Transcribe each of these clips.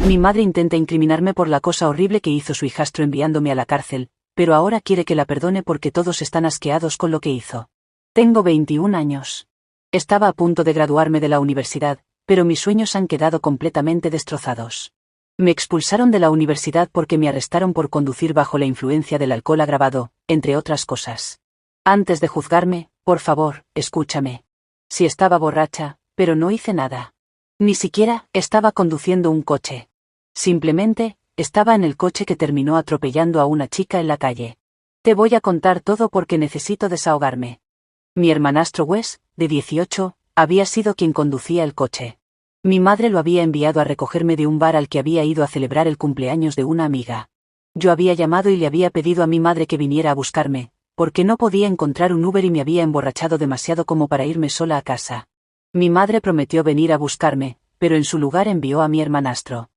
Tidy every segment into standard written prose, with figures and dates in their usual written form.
Mi madre intenta incriminarme por la cosa horrible que hizo su hijastro enviándome a la cárcel, pero ahora quiere que la perdone porque todos están asqueados con lo que hizo. Tengo 21 años. Estaba a punto de graduarme de la universidad, pero mis sueños han quedado completamente destrozados. Me expulsaron de la universidad porque me arrestaron por conducir bajo la influencia del alcohol agravado, entre otras cosas. Antes de juzgarme, por favor, escúchame. Sí estaba borracha, pero no hice nada. Ni siquiera estaba conduciendo un coche. Simplemente, estaba en el coche que terminó atropellando a una chica en la calle. Te voy a contar todo porque necesito desahogarme. Mi hermanastro Wes, de 18, había sido quien conducía el coche. Mi madre lo había enviado a recogerme de un bar al que había ido a celebrar el cumpleaños de una amiga. Yo había llamado y le había pedido a mi madre que viniera a buscarme, porque no podía encontrar un Uber y me había emborrachado demasiado como para irme sola a casa. Mi madre prometió venir a buscarme, pero en su lugar envió a mi hermanastro.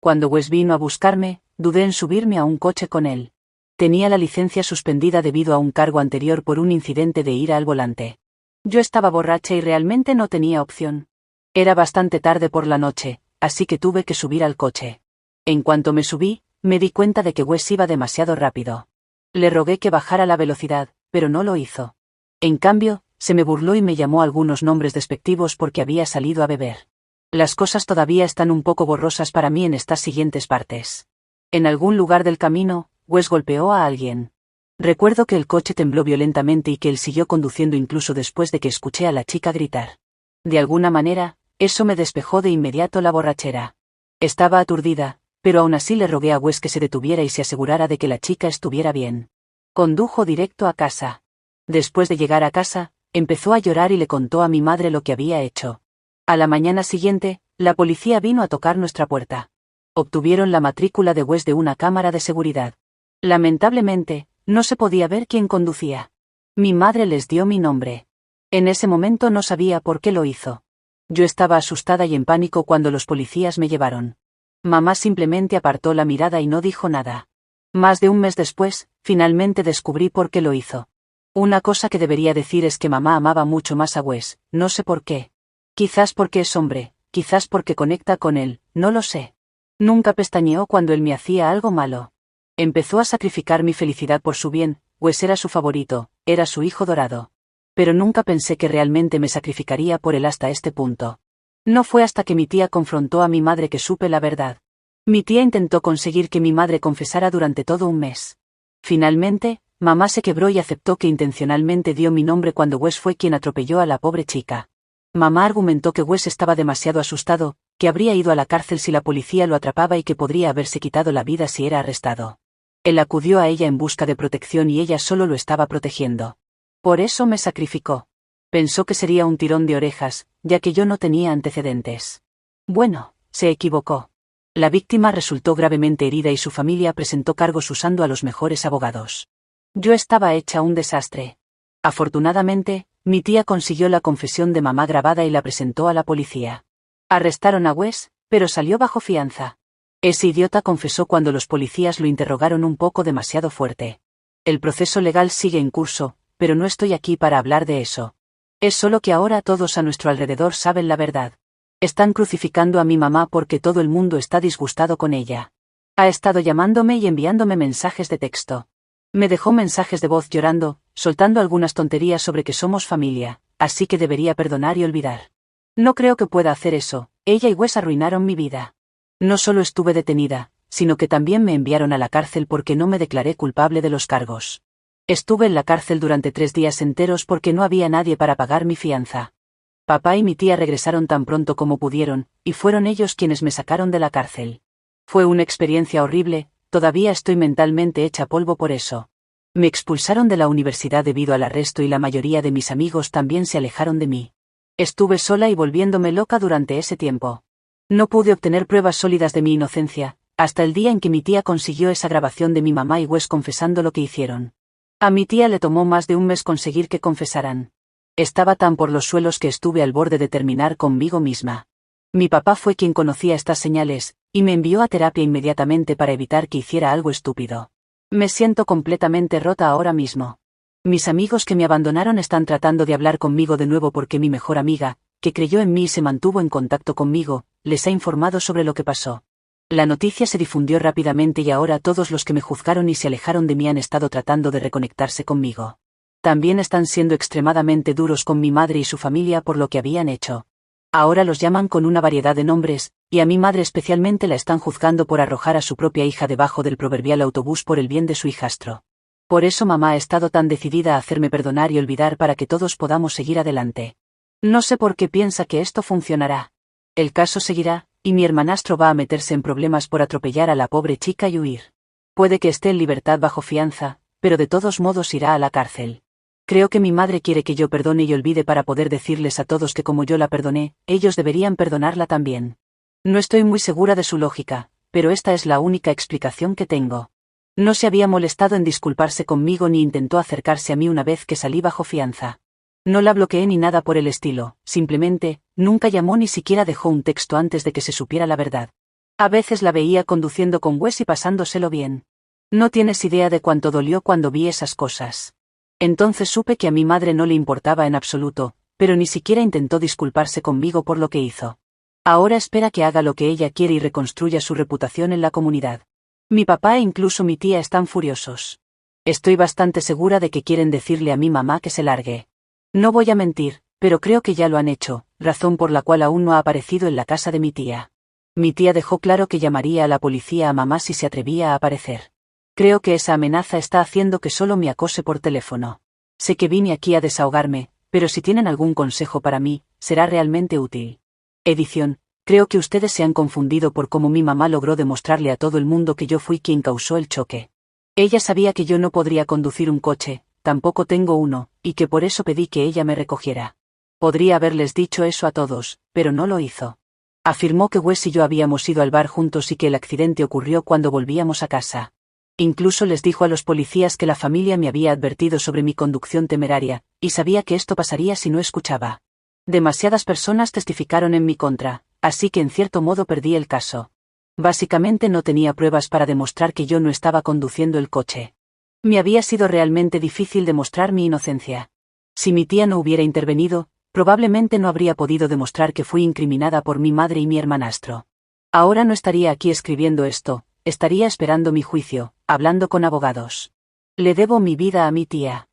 Cuando Wes vino a buscarme, dudé en subirme a un coche con él. Tenía la licencia suspendida debido a un cargo anterior por un incidente de ira al volante. Yo estaba borracha y realmente no tenía opción. Era bastante tarde por la noche, así que tuve que subir al coche. En cuanto me subí, me di cuenta de que Wes iba demasiado rápido. Le rogué que bajara la velocidad, pero no lo hizo. En cambio, se me burló y me llamó algunos nombres despectivos porque había salido a beber. Las cosas todavía están un poco borrosas para mí en estas siguientes partes. En algún lugar del camino, Wes golpeó a alguien. Recuerdo que el coche tembló violentamente y que él siguió conduciendo incluso después de que escuché a la chica gritar. De alguna manera, eso me despejó de inmediato la borrachera. Estaba aturdida, pero aún así le rogué a Wes que se detuviera y se asegurara de que la chica estuviera bien. Condujo directo a casa. Después de llegar a casa, empezó a llorar y le contó a mi madre lo que había hecho. A la mañana siguiente, la policía vino a tocar nuestra puerta. Obtuvieron la matrícula de Wes de una cámara de seguridad. Lamentablemente, no se podía ver quién conducía. Mi madre les dio mi nombre. En ese momento no sabía por qué lo hizo. Yo estaba asustada y en pánico cuando los policías me llevaron. Mamá simplemente apartó la mirada y no dijo nada. Más de un mes después, finalmente descubrí por qué lo hizo. Una cosa que debería decir es que mamá amaba mucho más a Wes, no sé por qué. Quizás porque es hombre, quizás porque conecta con él, no lo sé. Nunca pestañeó cuando él me hacía algo malo. Empezó a sacrificar mi felicidad por su bien, Wes era su favorito, era su hijo dorado. Pero nunca pensé que realmente me sacrificaría por él hasta este punto. No fue hasta que mi tía confrontó a mi madre que supe la verdad. Mi tía intentó conseguir que mi madre confesara durante todo un mes. Finalmente, mamá se quebró y aceptó que intencionalmente dio mi nombre cuando Wes fue quien atropelló a la pobre chica. Mamá argumentó que Wes estaba demasiado asustado, que habría ido a la cárcel si la policía lo atrapaba y que podría haberse quitado la vida si era arrestado. Él acudió a ella en busca de protección y ella solo lo estaba protegiendo. Por eso me sacrificó. Pensó que sería un tirón de orejas, ya que yo no tenía antecedentes. Bueno, se equivocó. La víctima resultó gravemente herida y su familia presentó cargos usando a los mejores abogados. Yo estaba hecha un desastre. Afortunadamente, mi tía consiguió la confesión de mamá grabada y la presentó a la policía. Arrestaron a Wes, pero salió bajo fianza. Ese idiota confesó cuando los policías lo interrogaron un poco demasiado fuerte. El proceso legal sigue en curso, pero no estoy aquí para hablar de eso. Es solo que ahora todos a nuestro alrededor saben la verdad. Están crucificando a mi mamá porque todo el mundo está disgustado con ella. Ha estado llamándome y enviándome mensajes de texto. Me dejó mensajes de voz llorando, soltando algunas tonterías sobre que somos familia, así que debería perdonar y olvidar. No creo que pueda hacer eso, ella y Wes arruinaron mi vida. No solo estuve detenida, sino que también me enviaron a la cárcel porque no me declaré culpable de los cargos. Estuve en la cárcel durante 3 días enteros porque no había nadie para pagar mi fianza. Papá y mi tía regresaron tan pronto como pudieron, y fueron ellos quienes me sacaron de la cárcel. Fue una experiencia horrible, todavía estoy mentalmente hecha polvo por eso. Me expulsaron de la universidad debido al arresto y la mayoría de mis amigos también se alejaron de mí. Estuve sola y volviéndome loca durante ese tiempo. No pude obtener pruebas sólidas de mi inocencia, hasta el día en que mi tía consiguió esa grabación de mi mamá y Wes confesando lo que hicieron. A mi tía le tomó más de un mes conseguir que confesaran. Estaba tan por los suelos que estuve al borde de terminar conmigo misma. Mi papá fue quien conocía estas señales, y me envió a terapia inmediatamente para evitar que hiciera algo estúpido. Me siento completamente rota ahora mismo. Mis amigos que me abandonaron están tratando de hablar conmigo de nuevo porque mi mejor amiga, que creyó en mí y se mantuvo en contacto conmigo, les ha informado sobre lo que pasó. La noticia se difundió rápidamente y ahora todos los que me juzgaron y se alejaron de mí han estado tratando de reconectarse conmigo. También están siendo extremadamente duros con mi madre y su familia por lo que habían hecho. Ahora los llaman con una variedad de nombres, y a mi madre especialmente la están juzgando por arrojar a su propia hija debajo del proverbial autobús por el bien de su hijastro. Por eso mamá ha estado tan decidida a hacerme perdonar y olvidar para que todos podamos seguir adelante. No sé por qué piensa que esto funcionará. El caso seguirá, y mi hermanastro va a meterse en problemas por atropellar a la pobre chica y huir. Puede que esté en libertad bajo fianza, pero de todos modos irá a la cárcel. Creo que mi madre quiere que yo perdone y olvide para poder decirles a todos que como yo la perdoné, ellos deberían perdonarla también. No estoy muy segura de su lógica, pero esta es la única explicación que tengo. No se había molestado en disculparse conmigo ni intentó acercarse a mí una vez que salí bajo fianza. No la bloqueé ni nada por el estilo, simplemente, nunca llamó ni siquiera dejó un texto antes de que se supiera la verdad. A veces la veía conduciendo con Wes y pasándoselo bien. No tienes idea de cuánto dolió cuando vi esas cosas. Entonces supe que a mi madre no le importaba en absoluto, pero ni siquiera intentó disculparse conmigo por lo que hizo. Ahora espera que haga lo que ella quiere y reconstruya su reputación en la comunidad. Mi papá e incluso mi tía están furiosos. Estoy bastante segura de que quieren decirle a mi mamá que se largue. No voy a mentir, pero creo que ya lo han hecho, razón por la cual aún no ha aparecido en la casa de mi tía. Mi tía dejó claro que llamaría a la policía a mamá si se atrevía a aparecer. Creo que esa amenaza está haciendo que solo me acose por teléfono. Sé que vine aquí a desahogarme, pero si tienen algún consejo para mí, será realmente útil. Edición. Creo que ustedes se han confundido por cómo mi mamá logró demostrarle a todo el mundo que yo fui quien causó el choque. Ella sabía que yo no podría conducir un coche, tampoco tengo uno, y que por eso pedí que ella me recogiera. Podría haberles dicho eso a todos, pero no lo hizo. Afirmó que Wes y yo habíamos ido al bar juntos y que el accidente ocurrió cuando volvíamos a casa. Incluso les dijo a los policías que la familia me había advertido sobre mi conducción temeraria, y sabía que esto pasaría si no escuchaba. Demasiadas personas testificaron en mi contra, así que en cierto modo perdí el caso. Básicamente no tenía pruebas para demostrar que yo no estaba conduciendo el coche. Me había sido realmente difícil demostrar mi inocencia. Si mi tía no hubiera intervenido, probablemente no habría podido demostrar que fui incriminada por mi madre y mi hermanastro. Ahora no estaría aquí escribiendo esto, estaría esperando mi juicio, hablando con abogados. Le debo mi vida a mi tía.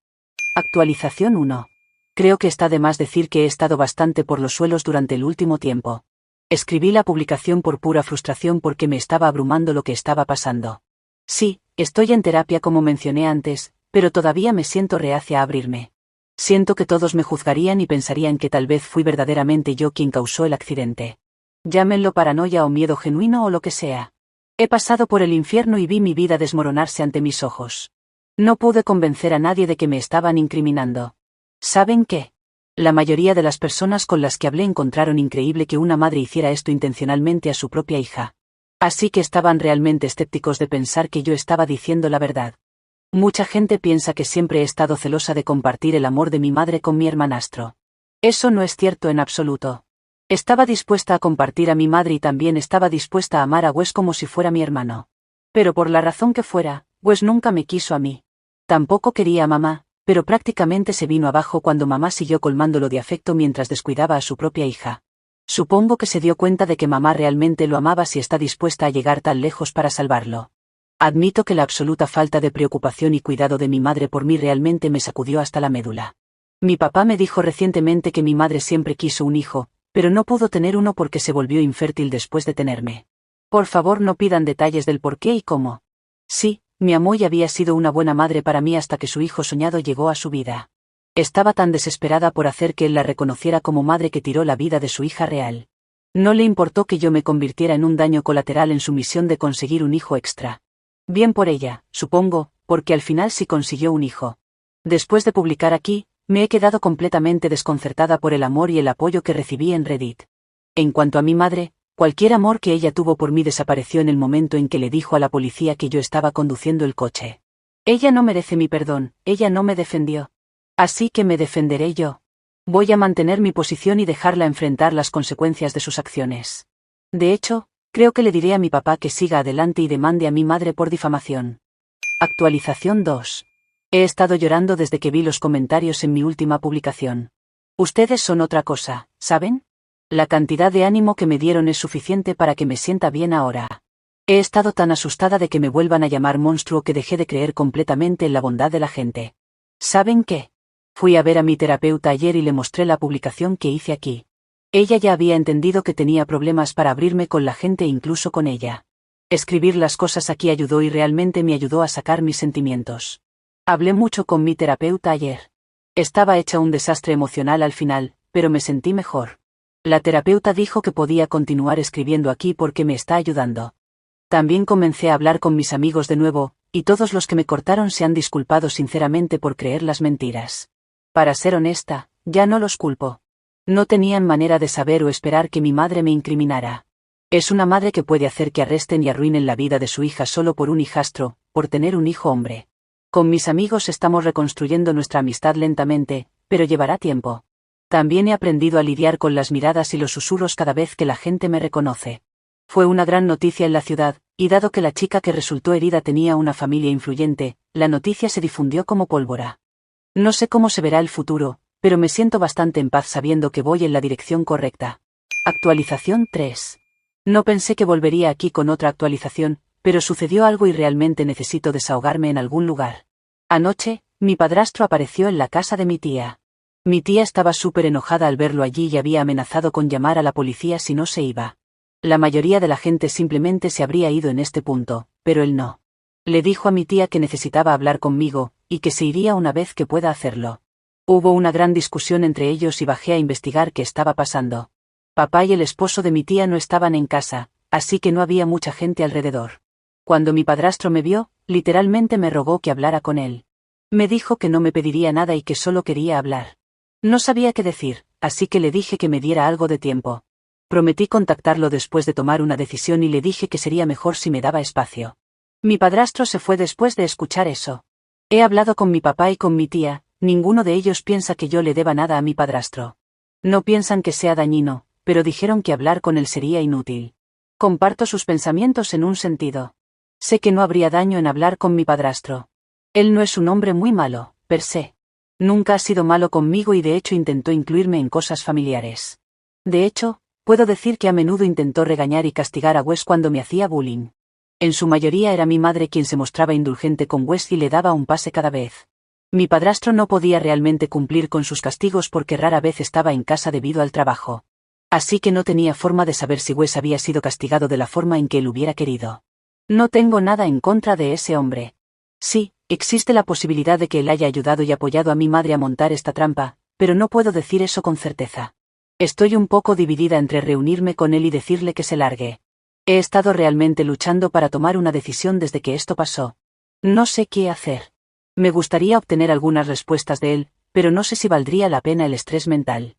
Actualización 1. Creo que está de más decir que he estado bastante por los suelos durante el último tiempo. Escribí la publicación por pura frustración porque me estaba abrumando lo que estaba pasando. Sí, estoy en terapia como mencioné antes, pero todavía me siento reacia a abrirme. Siento que todos me juzgarían y pensarían que tal vez fui verdaderamente yo quien causó el accidente. Llámenlo paranoia o miedo genuino o lo que sea. He pasado por el infierno y vi mi vida desmoronarse ante mis ojos. No pude convencer a nadie de que me estaban incriminando. ¿Saben qué? La mayoría de las personas con las que hablé encontraron increíble que una madre hiciera esto intencionalmente a su propia hija. Así que estaban realmente escépticos de pensar que yo estaba diciendo la verdad. Mucha gente piensa que siempre he estado celosa de compartir el amor de mi madre con mi hermanastro. Eso no es cierto en absoluto. Estaba dispuesta a compartir a mi madre y también estaba dispuesta a amar a Wes como si fuera mi hermano. Pero por la razón que fuera, Wes nunca me quiso a mí. Tampoco quería a mamá, pero prácticamente se vino abajo cuando mamá siguió colmándolo de afecto mientras descuidaba a su propia hija. Supongo que se dio cuenta de que mamá realmente lo amaba si está dispuesta a llegar tan lejos para salvarlo. Admito que la absoluta falta de preocupación y cuidado de mi madre por mí realmente me sacudió hasta la médula. Mi papá me dijo recientemente que mi madre siempre quiso un hijo, pero no pudo tener uno porque se volvió infértil después de tenerme. Por favor no pidan detalles del por qué y cómo. Sí, me amó y había sido una buena madre para mí hasta que su hijo soñado llegó a su vida. Estaba tan desesperada por hacer que él la reconociera como madre que tiró la vida de su hija real. No le importó que yo me convirtiera en un daño colateral en su misión de conseguir un hijo extra. Bien por ella, supongo, porque al final sí consiguió un hijo. Después de publicar aquí, me he quedado completamente desconcertada por el amor y el apoyo que recibí en Reddit. En cuanto a mi madre, cualquier amor que ella tuvo por mí desapareció en el momento en que le dijo a la policía que yo estaba conduciendo el coche. Ella no merece mi perdón, ella no me defendió. Así que me defenderé yo. Voy a mantener mi posición y dejarla enfrentar las consecuencias de sus acciones. De hecho, creo que le diré a mi papá que siga adelante y demande a mi madre por difamación. Actualización 2. He estado llorando desde que vi los comentarios en mi última publicación. Ustedes son otra cosa, ¿saben? La cantidad de ánimo que me dieron es suficiente para que me sienta bien ahora. He estado tan asustada de que me vuelvan a llamar monstruo que dejé de creer completamente en la bondad de la gente. ¿Saben qué? Fui a ver a mi terapeuta ayer y le mostré la publicación que hice aquí. Ella ya había entendido que tenía problemas para abrirme con la gente e incluso con ella. Escribir las cosas aquí ayudó y realmente me ayudó a sacar mis sentimientos. Hablé mucho con mi terapeuta ayer. Estaba hecha un desastre emocional al final, pero me sentí mejor. La terapeuta dijo que podía continuar escribiendo aquí porque me está ayudando. También comencé a hablar con mis amigos de nuevo, y todos los que me cortaron se han disculpado sinceramente por creer las mentiras. Para ser honesta, ya no los culpo. No tenían manera de saber o esperar que mi madre me incriminara. Es una madre que puede hacer que arresten y arruinen la vida de su hija solo por un hijastro, por tener un hijo hombre. Con mis amigos estamos reconstruyendo nuestra amistad lentamente, pero llevará tiempo. También he aprendido a lidiar con las miradas y los susurros cada vez que la gente me reconoce. Fue una gran noticia en la ciudad, y dado que la chica que resultó herida tenía una familia influyente, la noticia se difundió como pólvora. No sé cómo se verá el futuro, pero me siento bastante en paz sabiendo que voy en la dirección correcta. Actualización 3. No pensé que volvería aquí con otra actualización, pero sucedió algo y realmente necesito desahogarme en algún lugar. Anoche, mi padrastro apareció en la casa de mi tía. Mi tía estaba súper enojada al verlo allí y había amenazado con llamar a la policía si no se iba. La mayoría de la gente simplemente se habría ido en este punto, pero él no. Le dijo a mi tía que necesitaba hablar conmigo, y que se iría una vez que pueda hacerlo. Hubo una gran discusión entre ellos y bajé a investigar qué estaba pasando. Papá y el esposo de mi tía no estaban en casa, así que no había mucha gente alrededor. Cuando mi padrastro me vio, literalmente me rogó que hablara con él. Me dijo que no me pediría nada y que solo quería hablar. No sabía qué decir, así que le dije que me diera algo de tiempo. Prometí contactarlo después de tomar una decisión y le dije que sería mejor si me daba espacio. Mi padrastro se fue después de escuchar eso. He hablado con mi papá y con mi tía, ninguno de ellos piensa que yo le deba nada a mi padrastro. No piensan que sea dañino, pero dijeron que hablar con él sería inútil. Comparto sus pensamientos en un sentido. Sé que no habría daño en hablar con mi padrastro. Él no es un hombre muy malo, per se. Nunca ha sido malo conmigo y de hecho intentó incluirme en cosas familiares. De hecho, puedo decir que a menudo intentó regañar y castigar a Wes cuando me hacía bullying. En su mayoría era mi madre quien se mostraba indulgente con Wes y le daba un pase cada vez. Mi padrastro no podía realmente cumplir con sus castigos porque rara vez estaba en casa debido al trabajo. Así que no tenía forma de saber si Wes había sido castigado de la forma en que él hubiera querido. No tengo nada en contra de ese hombre. Sí, existe la posibilidad de que él haya ayudado y apoyado a mi madre a montar esta trampa, pero no puedo decir eso con certeza. Estoy un poco dividida entre reunirme con él y decirle que se largue. He estado realmente luchando para tomar una decisión desde que esto pasó. No sé qué hacer. Me gustaría obtener algunas respuestas de él, pero no sé si valdría la pena el estrés mental.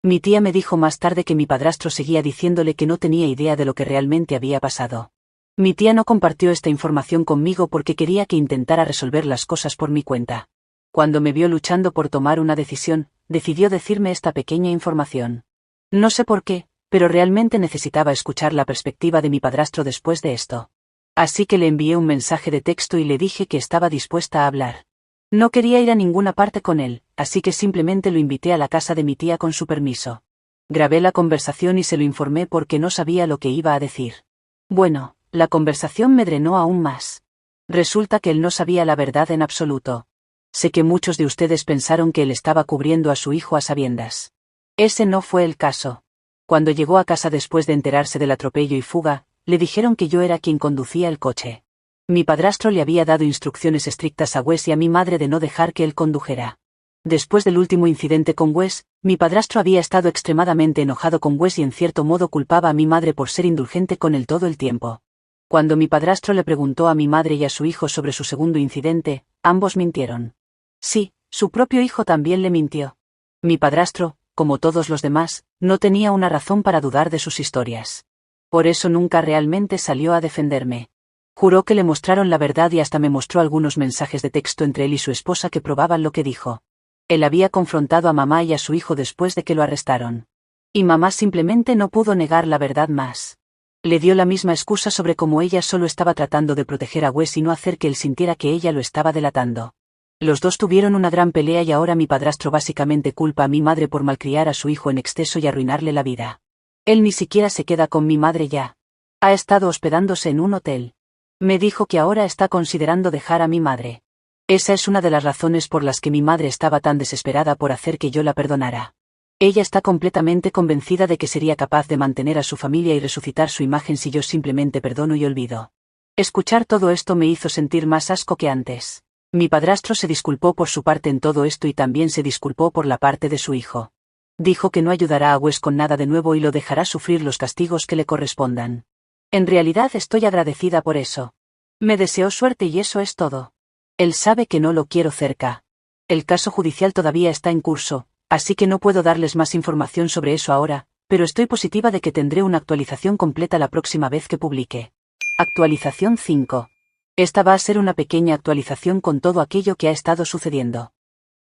Mi tía me dijo más tarde que mi padrastro seguía diciéndole que no tenía idea de lo que realmente había pasado. Mi tía no compartió esta información conmigo porque quería que intentara resolver las cosas por mi cuenta. Cuando me vio luchando por tomar una decisión, decidió decirme esta pequeña información. No sé por qué, pero realmente necesitaba escuchar la perspectiva de mi padrastro después de esto. Así que le envié un mensaje de texto y le dije que estaba dispuesta a hablar. No quería ir a ninguna parte con él, así que simplemente lo invité a la casa de mi tía con su permiso. Grabé la conversación y se lo informé porque no sabía lo que iba a decir. Bueno, la conversación me drenó aún más. Resulta que él no sabía la verdad en absoluto. Sé que muchos de ustedes pensaron que él estaba cubriendo a su hijo a sabiendas. Ese no fue el caso. Cuando llegó a casa después de enterarse del atropello y fuga, le dijeron que yo era quien conducía el coche. Mi padrastro le había dado instrucciones estrictas a Wes y a mi madre de no dejar que él condujera. Después del último incidente con Wes, mi padrastro había estado extremadamente enojado con Wes y en cierto modo culpaba a mi madre por ser indulgente con él todo el tiempo. Cuando mi padrastro le preguntó a mi madre y a su hijo sobre su segundo incidente, ambos mintieron. Sí, su propio hijo también le mintió. Mi padrastro, como todos los demás, no tenía una razón para dudar de sus historias. Por eso nunca realmente salió a defenderme. Juró que le mostraron la verdad y hasta me mostró algunos mensajes de texto entre él y su esposa que probaban lo que dijo. Él había confrontado a mamá y a su hijo después de que lo arrestaron. Y mamá simplemente no pudo negar la verdad más. Le dio la misma excusa sobre cómo ella solo estaba tratando de proteger a Wes y no hacer que él sintiera que ella lo estaba delatando. Los dos tuvieron una gran pelea y ahora mi padrastro básicamente culpa a mi madre por malcriar a su hijo en exceso y arruinarle la vida. Él ni siquiera se queda con mi madre ya. Ha estado hospedándose en un hotel. Me dijo que ahora está considerando dejar a mi madre. Esa es una de las razones por las que mi madre estaba tan desesperada por hacer que yo la perdonara. Ella está completamente convencida de que sería capaz de mantener a su familia y resucitar su imagen si yo simplemente perdono y olvido. Escuchar todo esto me hizo sentir más asco que antes. Mi padrastro se disculpó por su parte en todo esto y también se disculpó por la parte de su hijo. Dijo que no ayudará a Wes con nada de nuevo y lo dejará sufrir los castigos que le correspondan. En realidad estoy agradecida por eso. Me deseó suerte y eso es todo. Él sabe que no lo quiero cerca. El caso judicial todavía está en curso, así que no puedo darles más información sobre eso ahora, pero estoy positiva de que tendré una actualización completa la próxima vez que publique. Actualización 5. Esta va a ser una pequeña actualización con todo aquello que ha estado sucediendo.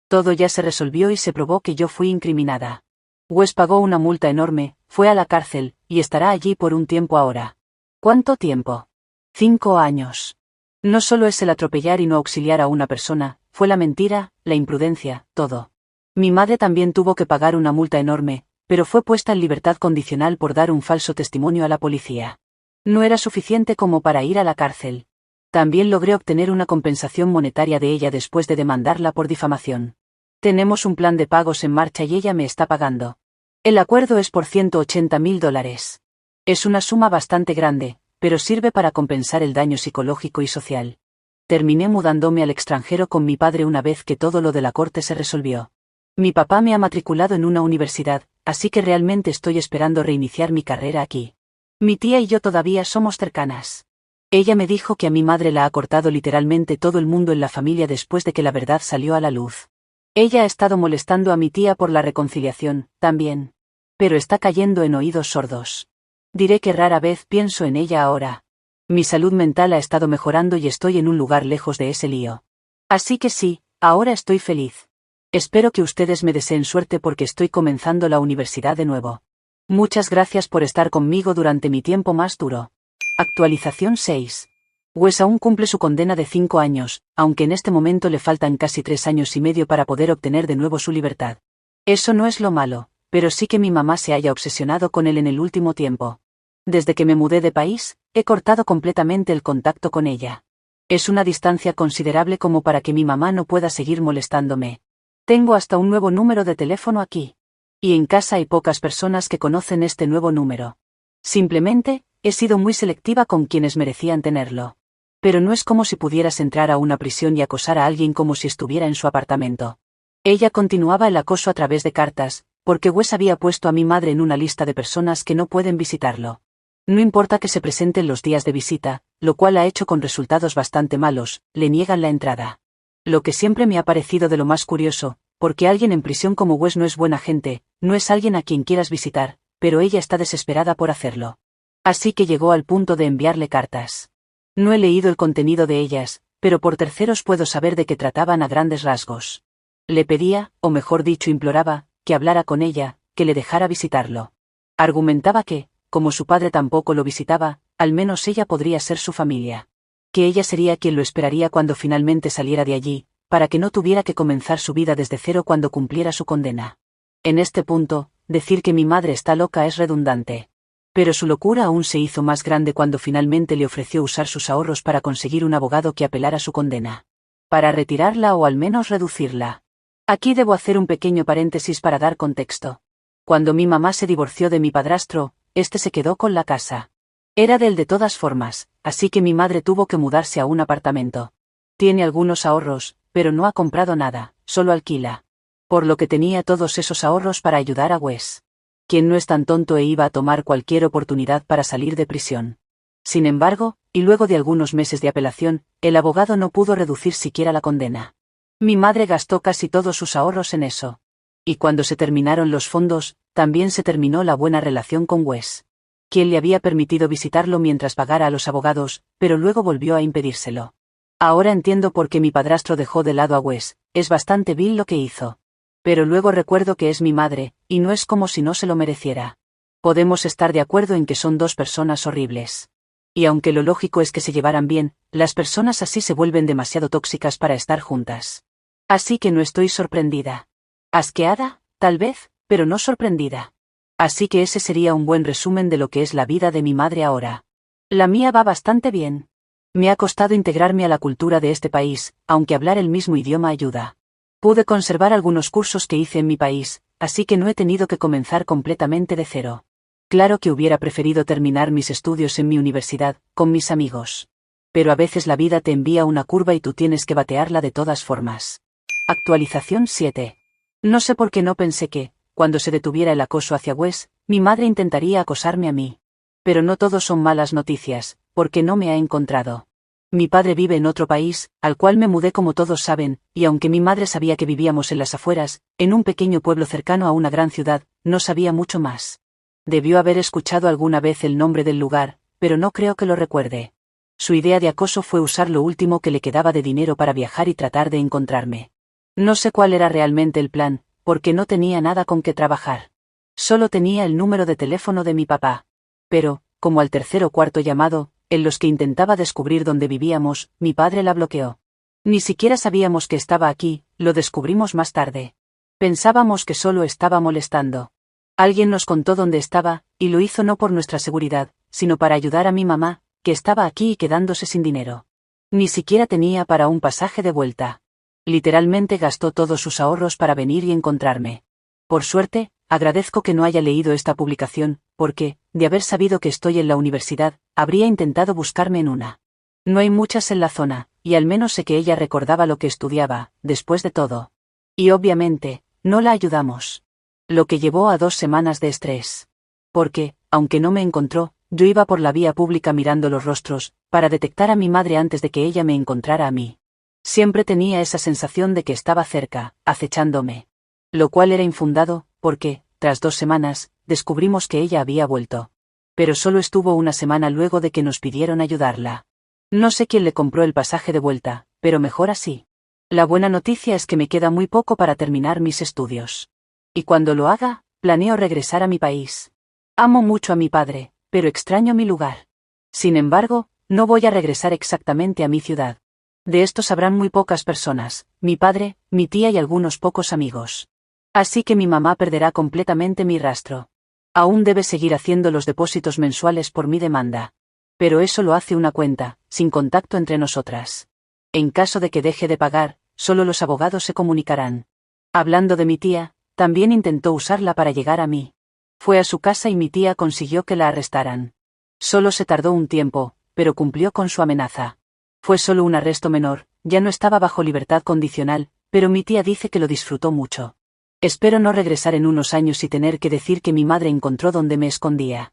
Todo ya se resolvió y se probó que yo fui incriminada. Wes pagó una multa enorme, fue a la cárcel, y estará allí por un tiempo ahora. ¿Cuánto tiempo? 5 años. No solo es el atropellar y no auxiliar a una persona, fue la mentira, la imprudencia, todo. Mi madre también tuvo que pagar una multa enorme, pero fue puesta en libertad condicional por dar un falso testimonio a la policía. No era suficiente como para ir a la cárcel. También logré obtener una compensación monetaria de ella después de demandarla por difamación. Tenemos un plan de pagos en marcha y ella me está pagando. El acuerdo es por $180.000. Es una suma bastante grande, pero sirve para compensar el daño psicológico y social. Terminé mudándome al extranjero con mi padre una vez que todo lo de la corte se resolvió. Mi papá me ha matriculado en una universidad, así que realmente estoy esperando reiniciar mi carrera aquí. Mi tía y yo todavía somos cercanas. Ella me dijo que a mi madre la ha cortado literalmente todo el mundo en la familia después de que la verdad salió a la luz. Ella ha estado molestando a mi tía por la reconciliación, también. Pero está cayendo en oídos sordos. Diré que rara vez pienso en ella ahora. Mi salud mental ha estado mejorando y estoy en un lugar lejos de ese lío. Así que sí, ahora estoy feliz. Espero que ustedes me deseen suerte porque estoy comenzando la universidad de nuevo. Muchas gracias por estar conmigo durante mi tiempo más duro. Actualización 6. Wes aún cumple su condena de 5 años, aunque en este momento le faltan casi 3 años y medio para poder obtener de nuevo su libertad. Eso no es lo malo, pero sí que mi mamá se haya obsesionado con él en el último tiempo. Desde que me mudé de país, he cortado completamente el contacto con ella. Es una distancia considerable como para que mi mamá no pueda seguir molestándome. Tengo hasta un nuevo número de teléfono aquí. Y en casa hay pocas personas que conocen este nuevo número. Simplemente, he sido muy selectiva con quienes merecían tenerlo. Pero no es como si pudieras entrar a una prisión y acosar a alguien como si estuviera en su apartamento. Ella continuaba el acoso a través de cartas, porque Wes había puesto a mi madre en una lista de personas que no pueden visitarlo. No importa que se presenten los días de visita, lo cual ha hecho con resultados bastante malos, le niegan la entrada. Lo que siempre me ha parecido de lo más curioso, porque alguien en prisión como Wes no es buena gente, no es alguien a quien quieras visitar, pero ella está desesperada por hacerlo. Así que llegó al punto de enviarle cartas. No he leído el contenido de ellas, pero por terceros puedo saber de qué trataban a grandes rasgos. Le pedía, o mejor dicho imploraba, que hablara con ella, que le dejara visitarlo. Argumentaba que, como su padre tampoco lo visitaba, al menos ella podría ser su familia. Que ella sería quien lo esperaría cuando finalmente saliera de allí, para que no tuviera que comenzar su vida desde cero cuando cumpliera su condena. En este punto, decir que mi madre está loca es redundante. Pero su locura aún se hizo más grande cuando finalmente le ofreció usar sus ahorros para conseguir un abogado que apelara su condena. Para retirarla o al menos reducirla. Aquí debo hacer un pequeño paréntesis para dar contexto. Cuando mi mamá se divorció de mi padrastro, este se quedó con la casa. Era de él de todas formas, así que mi madre tuvo que mudarse a un apartamento. Tiene algunos ahorros, pero no ha comprado nada, solo alquila. Por lo que tenía todos esos ahorros para ayudar a Wes. Quien no es tan tonto e iba a tomar cualquier oportunidad para salir de prisión. Sin embargo, y luego de algunos meses de apelación, el abogado no pudo reducir siquiera la condena. Mi madre gastó casi todos sus ahorros en eso. Y cuando se terminaron los fondos, también se terminó la buena relación con Wes. Quien le había permitido visitarlo mientras pagara a los abogados, pero luego volvió a impedírselo. Ahora entiendo por qué mi padrastro dejó de lado a Wes, es bastante vil lo que hizo. Pero luego recuerdo que es mi madre, y no es como si no se lo mereciera. Podemos estar de acuerdo en que son dos personas horribles. Y aunque lo lógico es que se llevaran bien, las personas así se vuelven demasiado tóxicas para estar juntas. Así que no estoy sorprendida. Asqueada, tal vez, pero no sorprendida. Así que ese sería un buen resumen de lo que es la vida de mi madre ahora. La mía va bastante bien. Me ha costado integrarme a la cultura de este país, aunque hablar el mismo idioma ayuda. Pude conservar algunos cursos que hice en mi país, así que no he tenido que comenzar completamente de cero. Claro que hubiera preferido terminar mis estudios en mi universidad, con mis amigos. Pero a veces la vida te envía una curva y tú tienes que batearla de todas formas. Actualización 7. No sé por qué no pensé que, cuando se detuviera el acoso hacia Wes, mi madre intentaría acosarme a mí. Pero no todo son malas noticias, porque no me ha encontrado. Mi padre vive en otro país, al cual me mudé como todos saben, y aunque mi madre sabía que vivíamos en las afueras, en un pequeño pueblo cercano a una gran ciudad, no sabía mucho más. Debió haber escuchado alguna vez el nombre del lugar, pero no creo que lo recuerde. Su idea de acoso fue usar lo último que le quedaba de dinero para viajar y tratar de encontrarme. No sé cuál era realmente el plan, porque no tenía nada con que trabajar. Solo tenía el número de teléfono de mi papá. Pero, como al tercer o cuarto llamado, en los que intentaba descubrir dónde vivíamos, mi padre la bloqueó. Ni siquiera sabíamos que estaba aquí, lo descubrimos más tarde. Pensábamos que solo estaba molestando. Alguien nos contó dónde estaba, y lo hizo no por nuestra seguridad, sino para ayudar a mi mamá, que estaba aquí y quedándose sin dinero. Ni siquiera tenía para un pasaje de vuelta. Literalmente gastó todos sus ahorros para venir y encontrarme. Por suerte, agradezco que no haya leído esta publicación, porque, de haber sabido que estoy en la universidad, habría intentado buscarme en una. No hay muchas en la zona, y al menos sé que ella recordaba lo que estudiaba, después de todo. Y obviamente, no la ayudamos. Lo que llevó a 2 semanas de estrés. Porque, aunque no me encontró, yo iba por la vía pública mirando los rostros, para detectar a mi madre antes de que ella me encontrara a mí. Siempre tenía esa sensación de que estaba cerca, acechándome. Lo cual era infundado, porque, tras 2 semanas, descubrimos que ella había vuelto. Pero solo estuvo una semana luego de que nos pidieron ayudarla. No sé quién le compró el pasaje de vuelta, pero mejor así. La buena noticia es que me queda muy poco para terminar mis estudios. Y cuando lo haga, planeo regresar a mi país. Amo mucho a mi padre, pero extraño mi lugar. Sin embargo, no voy a regresar exactamente a mi ciudad. De esto sabrán muy pocas personas, mi padre, mi tía y algunos pocos amigos. Así que mi mamá perderá completamente mi rastro. Aún debe seguir haciendo los depósitos mensuales por mi demanda. Pero eso lo hace una cuenta, sin contacto entre nosotras. En caso de que deje de pagar, solo los abogados se comunicarán. Hablando de mi tía, también intentó usarla para llegar a mí. Fue a su casa y mi tía consiguió que la arrestaran. Solo se tardó un tiempo, pero cumplió con su amenaza. Fue solo un arresto menor, ya no estaba bajo libertad condicional, pero mi tía dice que lo disfrutó mucho. Espero no regresar en unos años y tener que decir que mi madre encontró donde me escondía.